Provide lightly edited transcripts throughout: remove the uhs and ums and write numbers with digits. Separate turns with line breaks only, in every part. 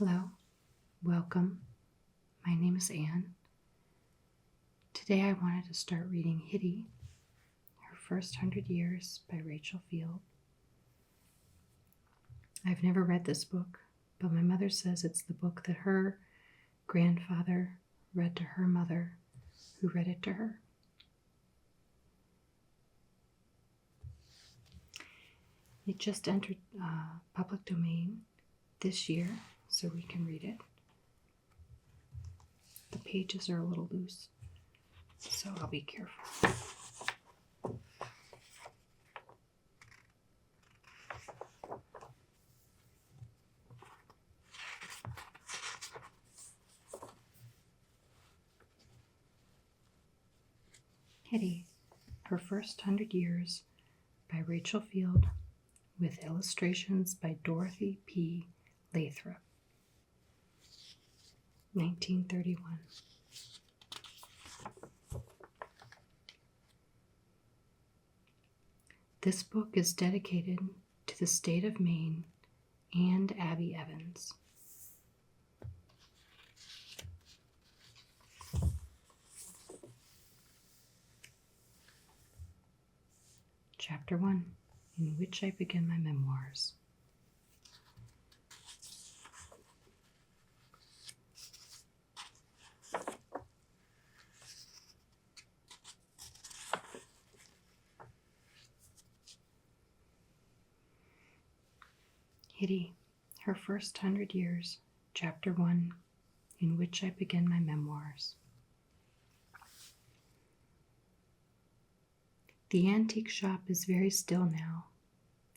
Hello, welcome. My name is Anne. Today I wanted to start reading Hitty, Her First 100 Years by Rachel Field. I've never read this book, but my mother says it's the book that her grandfather read to her mother, who read it to her. It just entered public domain this year, so we can read it. The pages are a little loose, so I'll be careful. Hitty, Her First 100 Years by Rachel Field, with illustrations by Dorothy P. Lathrop. 1931. This book is dedicated to the state of Maine and Abby Evans. Chapter 1, in which I begin my memoirs. Hitty, Her First 100 Years, Chapter 1, in which I begin my memoirs. The antique shop is very still now.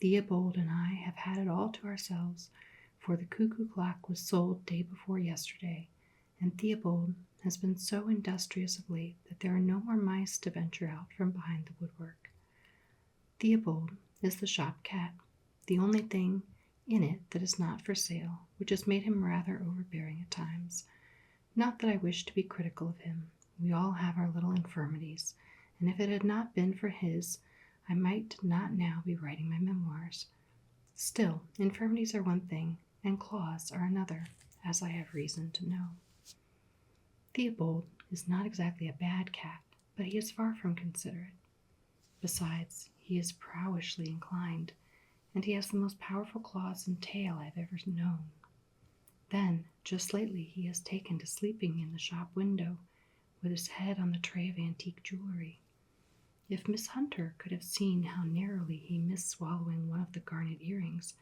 Theobald and I have had it all to ourselves, for the cuckoo clock was sold day before yesterday, and Theobald has been so industrious of late that there are no more mice to venture out from behind the woodwork. Theobald is the shop cat, the only thing in it that is not for sale, which has made him rather overbearing at times. Not that I wish to be critical of him. We all have our little infirmities, and if it had not been for his, I might not now be writing my memoirs. Still, infirmities are one thing, and claws are another, as I have reason to know. Theobald is not exactly a bad cat, but he is far from considerate. Besides, he is prowishly inclined, and he has the most powerful claws and tail I've ever known. Then, just lately, he has taken to sleeping in the shop window, with his head on the tray of antique jewelry. If Miss Hunter could have seen how narrowly he missed swallowing one of the garnet earrings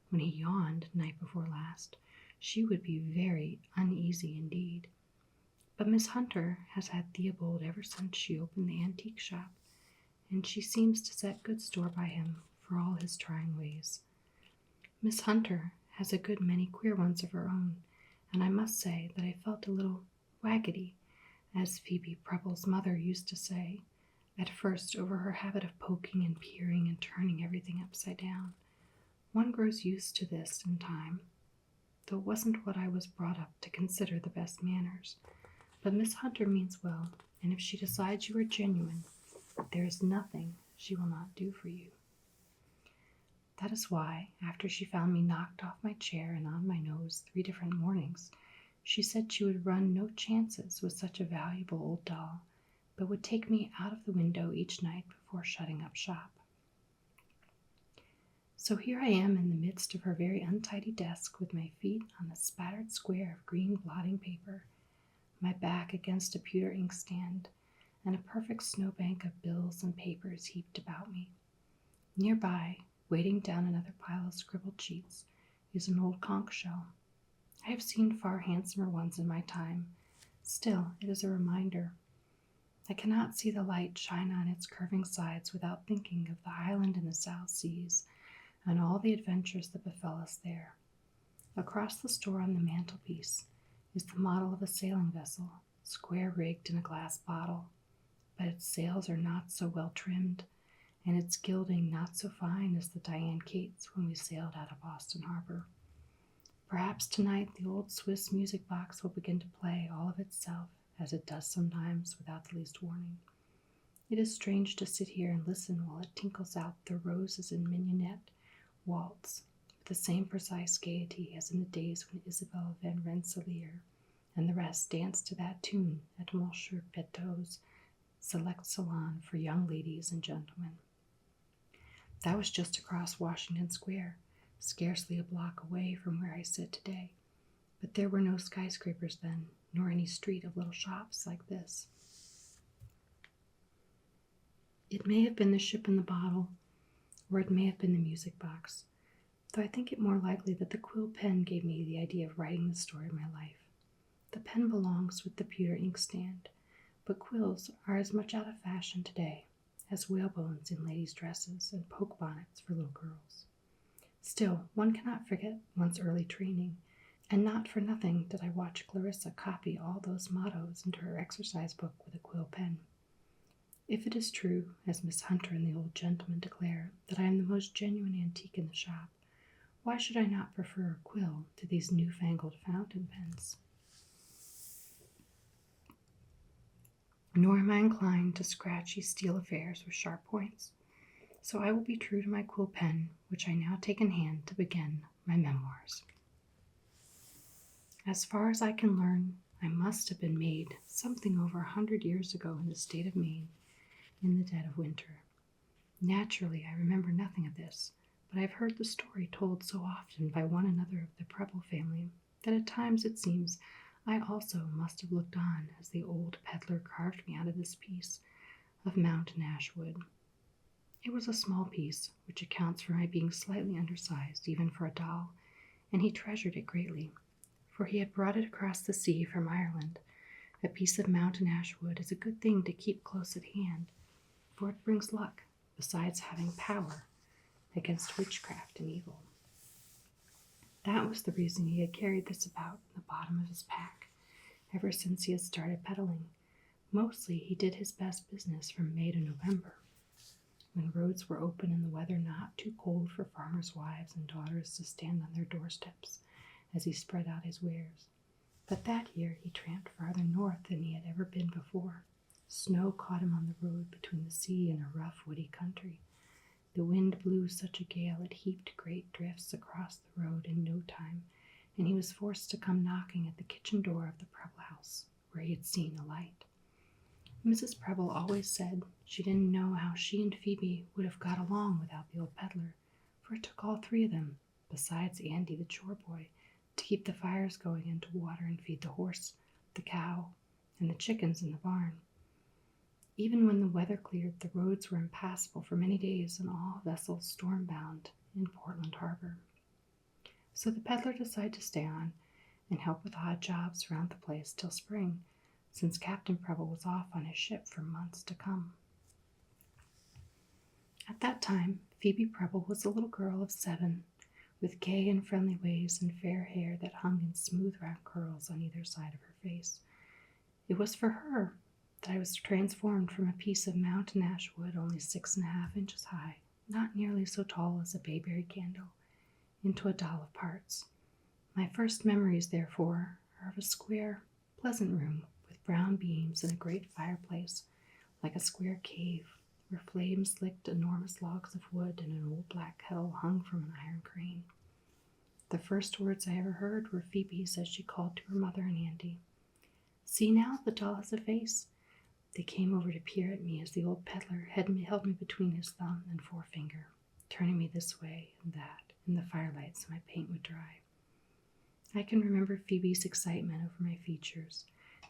when he yawned night before last, she would be very uneasy indeed. But Miss Hunter has had Theobald ever since she opened the antique shop, and she seems to set good store by him for all his trying ways. Miss Hunter has a good many queer ones of her own, and I must say that I felt a little waggity, as Phoebe Prebble's mother used to say, at first over her habit of poking and peering and turning everything upside down. One grows used to this in time, though it wasn't what I was brought up to consider the best manners. But Miss Hunter means well, and if she decides you are genuine, there is nothing she will not do for you. That is why, after she found me knocked off my chair and on my nose 3 different mornings, she said she would run no chances with such a valuable old doll, but would take me out of the window each night before shutting up shop. So here I am in the midst of her very untidy desk, with my feet on a spattered square of green blotting paper, my back against a pewter inkstand, and a perfect snowbank of bills and papers heaped about me. Nearby, weighting down another pile of scribbled sheets, is an old conch shell. I have seen far handsomer ones in my time. Still, it is a reminder. I cannot see the light shine on its curving sides without thinking of the island in the South Seas and all the adventures that befell us there. Across the store on the mantelpiece is the model of a sailing vessel, square-rigged in a glass bottle, but its sails are not so well trimmed, and its gilding not so fine as the Diane Keats when we sailed out of Boston Harbor. Perhaps tonight the old Swiss music box will begin to play all of itself, as it does sometimes without the least warning. It is strange to sit here and listen while it tinkles out the Roses and Mignonette waltz, the same precise gaiety as in the days when Isabelle van Rensselaer and the rest danced to that tune at Monsieur Petot's select salon for young ladies and gentlemen. That was just across Washington Square, scarcely a block away from where I sit today. But there were no skyscrapers then, nor any street of little shops like this. It may have been the ship in the bottle, or it may have been the music box, though I think it more likely that the quill pen gave me the idea of writing the story of my life. The pen belongs with the pewter inkstand, but quills are as much out of fashion today as whalebones in ladies' dresses and poke bonnets for little girls. Still, one cannot forget one's early training, and not for nothing did I watch Clarissa copy all those mottos into her exercise book with a quill pen. If it is true, as Miss Hunter and the old gentleman declare, that I am the most genuine antique in the shop, why should I not prefer a quill to these newfangled fountain pens? Nor am I inclined to scratchy steel affairs with sharp points, so I will be true to my quill pen, which I now take in hand to begin my memoirs. As far as I can learn, I must have been made something over 100 years ago in the state of Maine, in the dead of winter. Naturally, I remember nothing of this, but I've heard the story told so often by one another of the Preble family that at times it seems I also must have looked on as the old peddler carved me out of this piece of mountain ash wood. It was a small piece, which accounts for my being slightly undersized, even for a doll, and he treasured it greatly, for he had brought it across the sea from Ireland. A piece of mountain ash wood is a good thing to keep close at hand, for it brings luck, besides having power against witchcraft and evil. That was the reason he had carried this about in the bottom of his pack ever since he had started peddling. Mostly he did his best business from May to November, when roads were open and the weather not too cold for farmers' wives and daughters to stand on their doorsteps as he spread out his wares. But that year he tramped farther north than he had ever been before. Snow caught him on the road between the sea and a rough, woody country. The wind blew such a gale it heaped great drifts across the road in no time, and he was forced to come knocking at the kitchen door of the Preble house, where he had seen a light. Mrs. Preble always said she didn't know how she and Phoebe would have got along without the old peddler, for it took all three of them, besides Andy the chore boy, to keep the fires going and to water and feed the horse, the cow, and the chickens in the barn. Even when the weather cleared, the roads were impassable for many days and all vessels storm-bound in Portland Harbor. So the peddler decided to stay on and help with odd jobs around the place till spring, since Captain Preble was off on his ship for months to come. At that time, Phoebe Preble was a little girl of 7, with gay and friendly ways and fair hair that hung in smooth round curls on either side of her face. It was for her that I was transformed from a piece of mountain ash wood only 6.5 inches high, not nearly so tall as a bayberry candle, into a doll of parts. My first memories, therefore, are of a square, pleasant room with brown beams and a great fireplace, like a square cave, where flames licked enormous logs of wood and an old black kettle hung from an iron crane. The first words I ever heard were Phoebe's as she called to her mother and Andy. "See now, the doll has a face." They came over to peer at me as the old peddler held me between his thumb and forefinger, turning me this way and that in the firelight so my paint would dry. I can remember Phoebe's excitement over my features,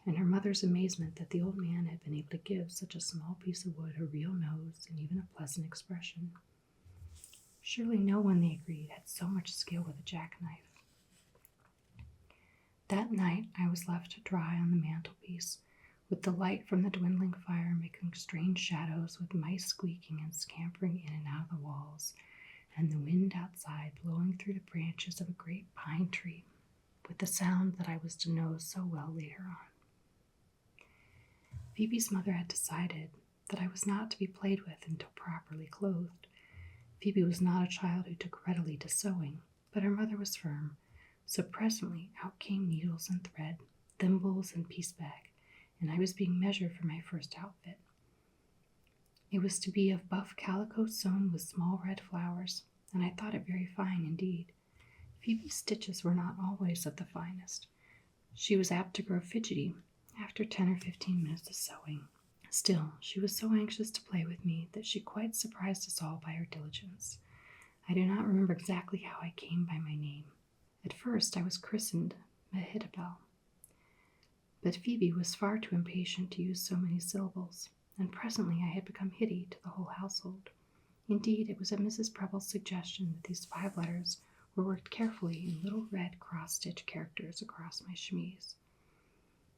and her mother's amazement that the old man had been able to give such a small piece of wood a real nose and even a pleasant expression. Surely no one, they agreed, had so much skill with a jackknife. That night I was left to dry on the mantelpiece, with the light from the dwindling fire making strange shadows with mice squeaking and scampering in and out of the walls, and the wind outside blowing through the branches of a great pine tree, with the sound that I was to know so well later on. Phoebe's mother had decided that I was not to be played with until properly clothed. Phoebe was not a child who took readily to sewing, but her mother was firm, so presently out came needles and thread, thimbles and piece bag, and I was being measured for my first outfit. It was to be of buff calico sewn with small red flowers, and I thought it very fine indeed. Phoebe's stitches were not always of the finest. She was apt to grow fidgety after 10 or 15 minutes of sewing. Still, she was so anxious to play with me that she quite surprised us all by her diligence. I do not remember exactly how I came by my name. At first I was christened Mehitabel, but Phoebe was far too impatient to use so many syllables, and presently I had become Hitty to the whole household. Indeed, it was at Mrs. Preble's suggestion that these 5 letters were worked carefully in little red cross-stitch characters across my chemise.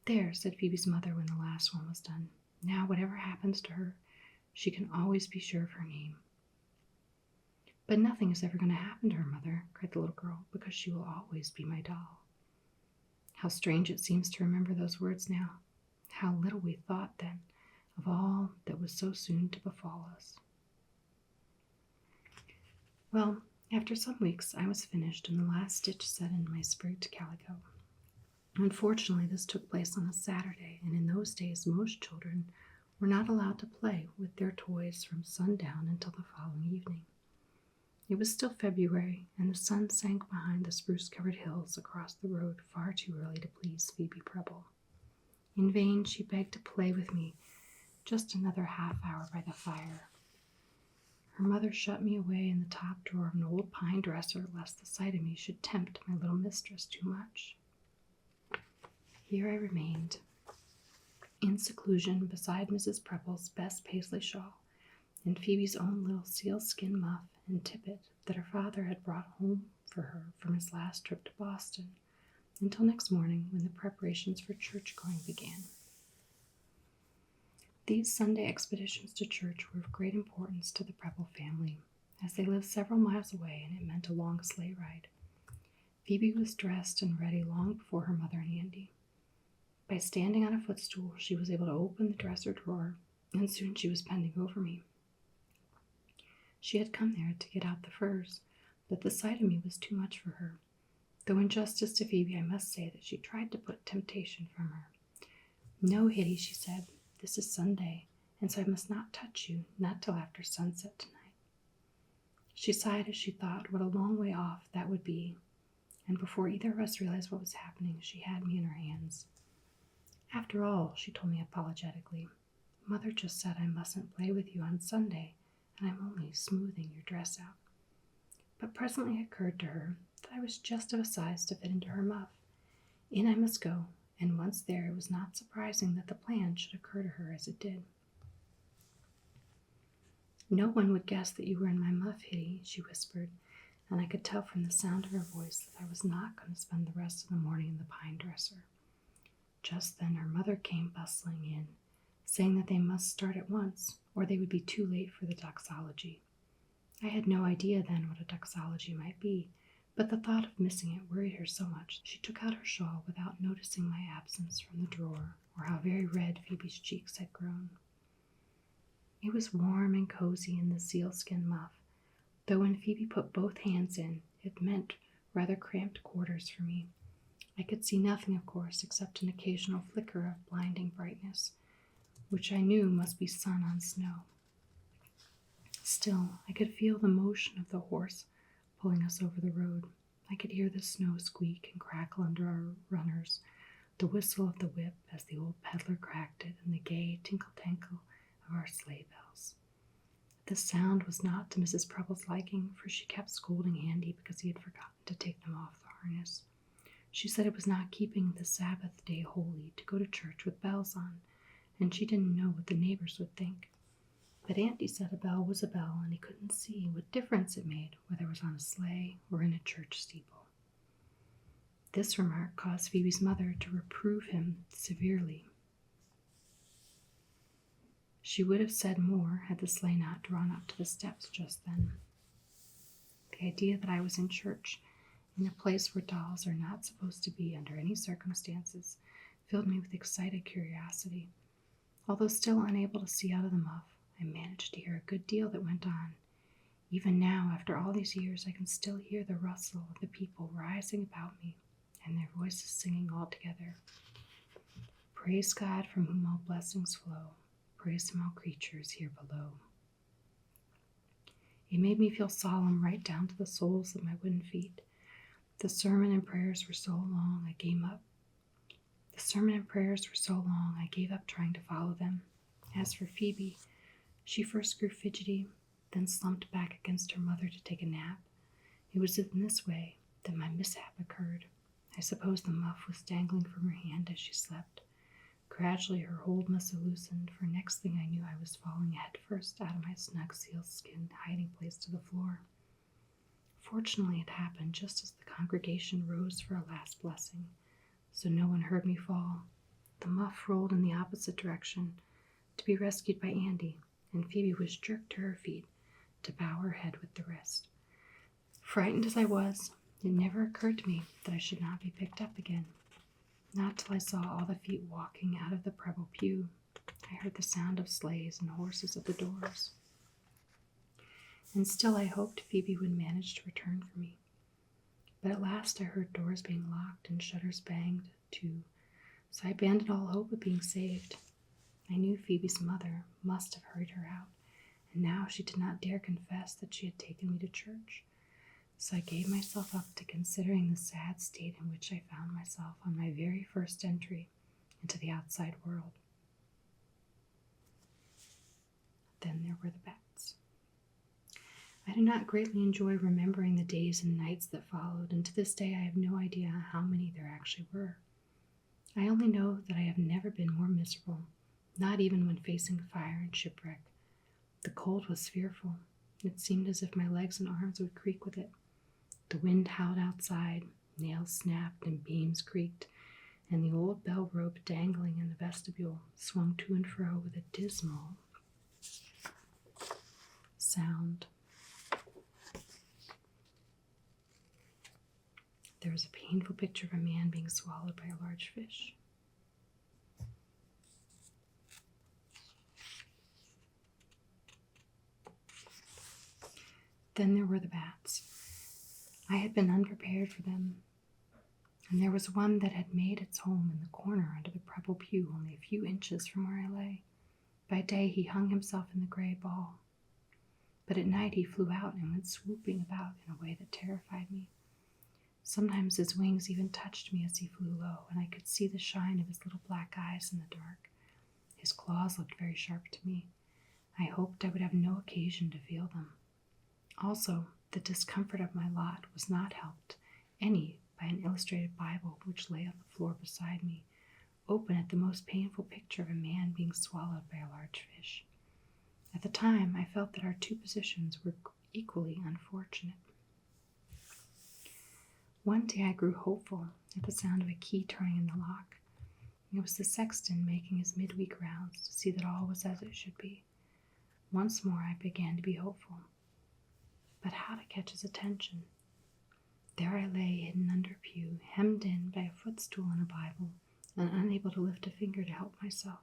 "There," said Phoebe's mother when the last one was done. "Now, whatever happens to her, she can always be sure of her name." "But nothing is ever going to happen to her, Mother," cried the little girl, "because she will always be my doll." How strange it seems to remember those words now. How little we thought then of all that was so soon to befall us. Well, after some weeks I was finished and the last stitch set in my sprigged calico. Unfortunately, this took place on a Saturday, and in those days most children were not allowed to play with their toys from sundown until the following evening. It was still February, and the sun sank behind the spruce-covered hills across the road far too early to please Phoebe Preble. In vain she begged to play with me just another half-hour by the fire. Her mother shut me away in the top drawer of an old pine dresser lest the sight of me should tempt my little mistress too much. Here I remained, in seclusion beside Mrs. Preble's best paisley shawl and Phoebe's own little sealskin muff and tippet that her father had brought home for her from his last trip to Boston, until next morning when the preparations for church-going began. These Sunday expeditions to church were of great importance to the Preble family, as they lived several miles away and it meant a long sleigh ride. Phoebe was dressed and ready long before her mother and Andy. By standing on a footstool, she was able to open the dresser drawer, and soon she was bending over me. She had come there to get out the furs, but the sight of me was too much for her. Though in justice to Phoebe, I must say that she tried to put temptation from her. "No, Hitty," she said, "this is Sunday, and so I must not touch you, not till after sunset tonight." She sighed as she thought what a long way off that would be, and before either of us realized what was happening, she had me in her hands. "After all," she told me apologetically, "Mother just said I mustn't play with you on Sunday, and I'm only smoothing your dress out." But presently it occurred to her that I was just of a size to fit into her muff. In I must go, and once there it was not surprising that the plan should occur to her as it did. "No one would guess that you were in my muff, Hitty," she whispered, and I could tell from the sound of her voice that I was not going to spend the rest of the morning in the pine dresser. Just then her mother came bustling in, saying that they must start at once, or they would be too late for the doxology. I had no idea then what a doxology might be, but the thought of missing it worried her so much she took out her shawl without noticing my absence from the drawer, or how very red Phoebe's cheeks had grown. It was warm and cozy in the sealskin muff, though when Phoebe put both hands in, it meant rather cramped quarters for me. I could see nothing, of course, except an occasional flicker of blinding brightness, which I knew must be sun on snow. Still, I could feel the motion of the horse pulling us over the road. I could hear the snow squeak and crackle under our runners, the whistle of the whip as the old peddler cracked it, and the gay tinkle-tankle of our sleigh bells. The sound was not to Mrs. Preble's liking, for she kept scolding Andy because he had forgotten to take them off the harness. She said it was not keeping the Sabbath day holy to go to church with bells on, and she didn't know what the neighbors would think. But Auntie said a bell was a bell, and he couldn't see what difference it made whether it was on a sleigh or in a church steeple. This remark caused Phoebe's mother to reprove him severely. She would have said more had the sleigh not drawn up to the steps just then. The idea that I was in church, in a place where dolls are not supposed to be under any circumstances, filled me with excited curiosity. Although still unable to see out of the muff, I managed to hear a good deal that went on. Even now, after all these years, I can still hear the rustle of the people rising about me and their voices singing all together. "Praise God from whom all blessings flow. Praise him, all creatures here below." It made me feel solemn right down to the soles of my wooden feet. The sermon and prayers were so long, I gave up. The sermon and prayers were so long, I gave up trying to follow them. As for Phoebe, she first grew fidgety, then slumped back against her mother to take a nap. It was in this way that my mishap occurred. I suppose the muff was dangling from her hand as she slept. Gradually her hold must have loosened, for next thing I knew I was falling head first out of my snug sealskin hiding place to the floor. Fortunately, it happened just as the congregation rose for a last blessing, so no one heard me fall. The muff rolled in the opposite direction to be rescued by Andy, and Phoebe was jerked to her feet to bow her head with the rest. Frightened as I was, it never occurred to me that I should not be picked up again. Not till I saw all the feet walking out of the Preble pew. I heard the sound of sleighs and horses at the doors. And still I hoped Phoebe would manage to return for me. But at last I heard doors being locked and shutters banged too, so I abandoned all hope of being saved. I knew Phoebe's mother must have hurried her out, and now she did not dare confess that she had taken me to church. So I gave myself up to considering the sad state in which I found myself on my very first entry into the outside world. Then there were the bats. I do not greatly enjoy remembering the days and nights that followed, and to this day I have no idea how many there actually were. I only know that I have never been more miserable, not even when facing fire and shipwreck. The cold was fearful. It seemed as if my legs and arms would creak with it. The wind howled outside, nails snapped and beams creaked, and the old bell rope dangling in the vestibule swung to and fro with a dismal sound. There was a painful picture of a man being swallowed by a large fish. Then there were the bats. I had been unprepared for them, and there was one that had made its home in the corner under the Preble pew only a few inches from where I lay. By day he hung himself in the gray ball, but at night he flew out and went swooping about in a way that terrified me. Sometimes his wings even touched me as he flew low, and I could see the shine of his little black eyes in the dark. His claws looked very sharp to me. I hoped I would have no occasion to feel them. Also, the discomfort of my lot was not helped any by an illustrated Bible which lay on the floor beside me, open at the most painful picture of a man being swallowed by a large fish. At the time, I felt that our two positions were equally unfortunate. One day I grew hopeful at the sound of a key turning in the lock. It was the sexton making his midweek rounds to see that all was as it should be. Once more I began to be hopeful. But how to catch his attention? There I lay hidden under a pew, hemmed in by a footstool and a Bible, and unable to lift a finger to help myself.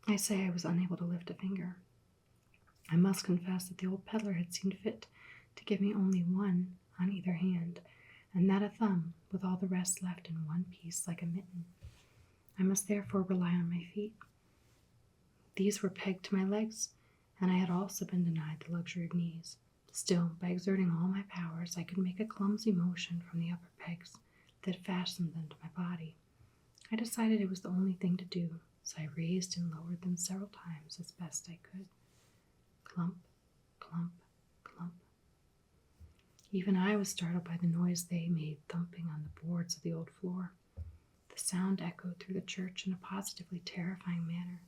I say I was unable to lift a finger. I must confess that the old peddler had seen fit to give me only one on either hand, and that a thumb, with all the rest left in one piece like a mitten. I must therefore rely on my feet. These were pegged to my legs, and I had also been denied the luxury of knees. Still, by exerting all my powers, I could make a clumsy motion from the upper pegs that fastened them to my body. I decided it was the only thing to do, so I raised and lowered them several times as best I could. Clump, clump, clump. Even I was startled by the noise they made thumping on the boards of the old floor. The sound echoed through the church in a positively terrifying manner.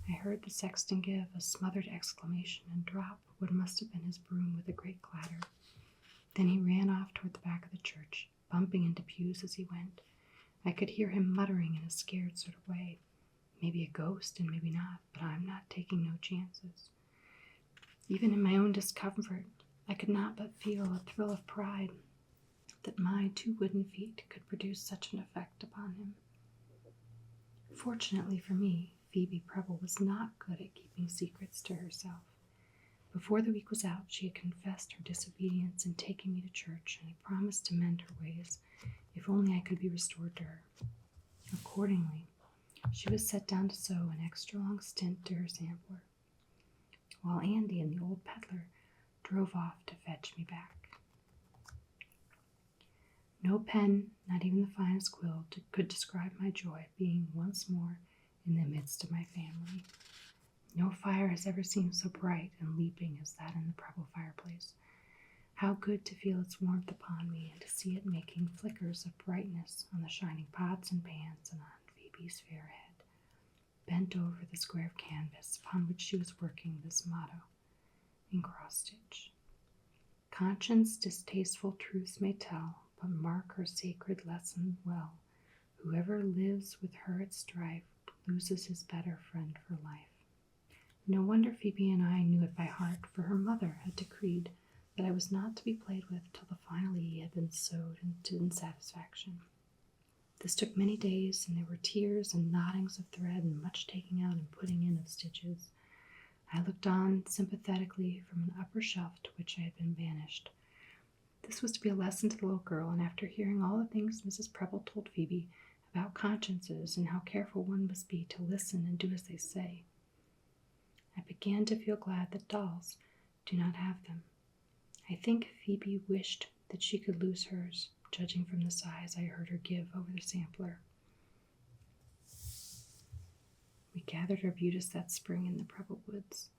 I heard the sexton give a smothered exclamation and drop what must have been his broom with a great clatter. Then he ran off toward the back of the church, bumping into pews as he went. I could hear him muttering in a scared sort of way. Maybe a ghost and maybe not, but I'm not taking no chances. Even in my own discomfort, I could not but feel a thrill of pride that my 2 wooden feet could produce such an effect upon him. Fortunately for me, Phoebe Preble was not good at keeping secrets to herself. Before the week was out, she had confessed her disobedience in taking me to church and had promised to mend her ways if only I could be restored to her. Accordingly, she was set down to sew an extra long stint to her sampler, while Andy and the old peddler drove off to fetch me back. No pen, not even the finest quill, could describe my joy at being once more in the midst of my family. No fire has ever seemed so bright and leaping as that in the Preble fireplace. How good to feel its warmth upon me and to see it making flickers of brightness on the shining pots and pans and on Phoebe's fair head, bent over the square of canvas upon which she was working this motto in cross-stitch. Conscience distasteful truths may tell, but mark her sacred lesson well. Whoever lives with her at strife loses his better friend for life. No wonder Phoebe and I knew it by heart, for her mother had decreed that I was not to be played with till the final E had been sewed into satisfaction. This took many days, and there were tears and knottings of thread and much taking out and putting in of stitches. I looked on sympathetically from an upper shelf to which I had been banished. This was to be a lesson to the little girl, and after hearing all the things Mrs. Preble told Phoebe about consciences and how careful one must be to listen and do as they say, I began to feel glad that dolls do not have them. I think Phoebe wished that she could lose hers, judging from the sighs I heard her give over the sampler. We gathered our beauties that spring in the Preble woods.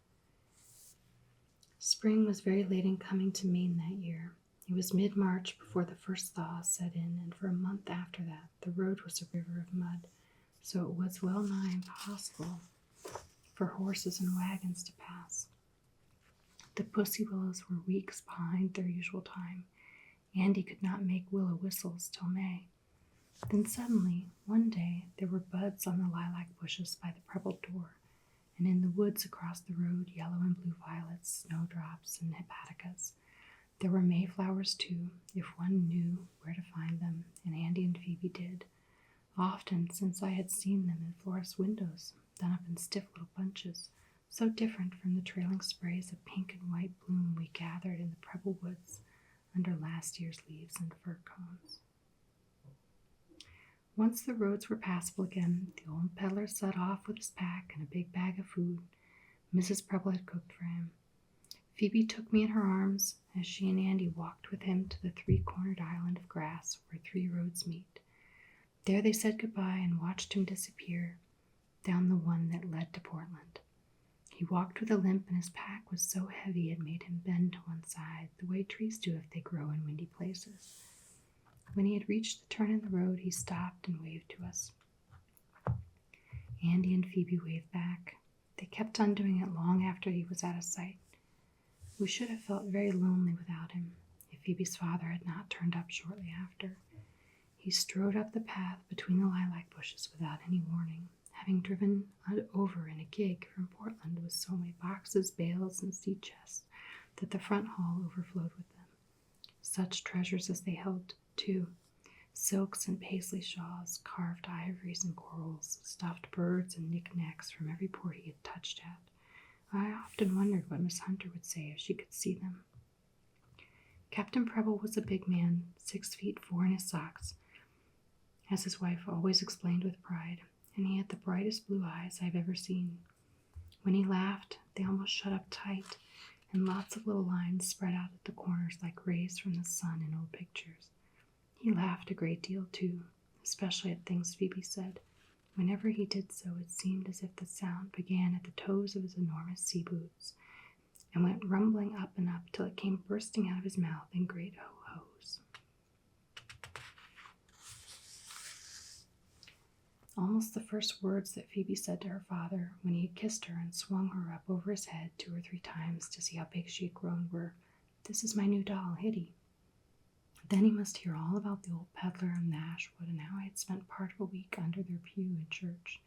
Spring was very late in coming to Maine that year. It was mid-March before the first thaw set in, and for a month after that the road was a river of mud, so it was well nigh impossible for horses and wagons to pass. The pussy willows were weeks behind their usual time. Andy could not make willow whistles till May. Then suddenly, one day, there were buds on the lilac bushes by the Preble door, and in the woods across the road, yellow and blue violets, snowdrops, and hepaticas. There were mayflowers, too, if one knew where to find them, and Andy and Phoebe did. Often since I had seen them in Flora's windows, done up in stiff little bunches, so different from the trailing sprays of pink and white bloom we gathered in the Preble woods under last year's leaves and fir cones. Once the roads were passable again, the old peddler set off with his pack and a big bag of food Mrs. Preble had cooked for him. Phoebe took me in her arms as she and Andy walked with him to the three-cornered island of grass where three roads meet. There they said goodbye and watched him disappear down the one that led to Portland. He walked with a limp, and his pack was so heavy it made him bend to one side, the way trees do if they grow in windy places. When he had reached the turn in the road, he stopped and waved to us. Andy and Phoebe waved back. They kept on doing it long after he was out of sight. We should have felt very lonely without him, if Phoebe's father had not turned up shortly after. He strode up the path between the lilac bushes without any warning, having driven over in a gig from Portland with so many boxes, bales, and sea chests that the front hall overflowed with them. Such treasures as they held, too: silks and paisley shawls, carved ivories and corals, stuffed birds and knickknacks from every port he had touched at. I often wondered what Miss Hunter would say if she could see them. Captain Preble was a big man, 6'4" in his socks, as his wife always explained with pride, and he had the brightest blue eyes I've ever seen. When he laughed, they almost shut up tight, and lots of little lines spread out at the corners like rays from the sun in old pictures. He laughed a great deal, too, especially at things Phoebe said. Whenever he did so, it seemed as if the sound began at the toes of his enormous sea boots, and went rumbling up and up till it came bursting out of his mouth in great ho-hos. Almost the first words that Phoebe said to her father, when he had kissed her and swung her up over his head 2 or 3 times to see how big she had grown, were, "This is my new doll, Hitty." Then he must hear all about the old peddler and the Ashwood, and how I had spent part of a week under their pew in church.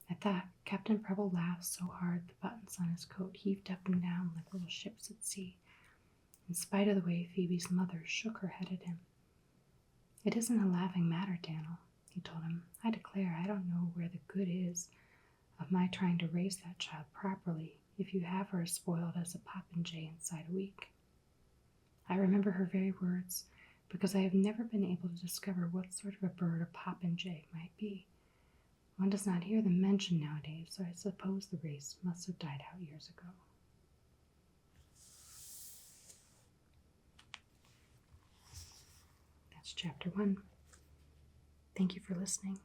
At that, Captain Preble laughed so hard the buttons on his coat heaved up and down like little ships at sea, in spite of the way Phoebe's mother shook her head at him. "It isn't a laughing matter, Daniel," he told him. "I declare I don't know where the good is of my trying to raise that child properly if you have her as spoiled as a popinjay inside a week." I remember her very words, because I have never been able to discover what sort of a bird a popinjay might be. One does not hear them mentioned nowadays, so I suppose the race must have died out years ago. That's chapter 1. Thank you for listening.